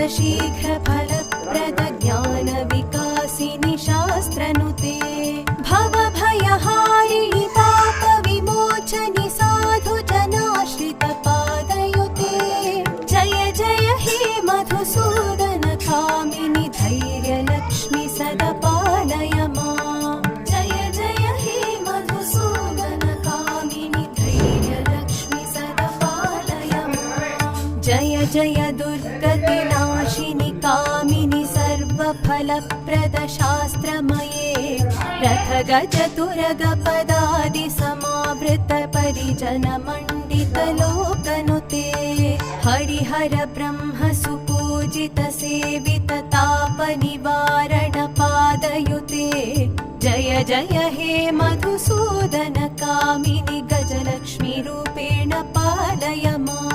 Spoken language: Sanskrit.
शीघ्रफलप्रद ज्ञानविकासिनि शास्त्रनुते भवभयहारिणि पापविमोचनि साधुजनाश्रितपादयुते जय जय हे मधुसूदनकामिनि धैर्यलक्ष्मि सदा पालय माम् जय जय हे मधुसूदनकामिनि धैर्यलक्ष्मि सदा पालय माम् जय जय दुर्गतिनाशिनि कामिनि सर्वफलप्रद शास्त्रमये रथगजतुरगपदादि समावृत परिजनमण्डित लोकनुते हरिहर ब्रह्म सुपूजित सेवित तापनिवारण पादयुते जय जय हे मधुसूदन कामिनि गजलक्ष्मी रूपेण पालय माम्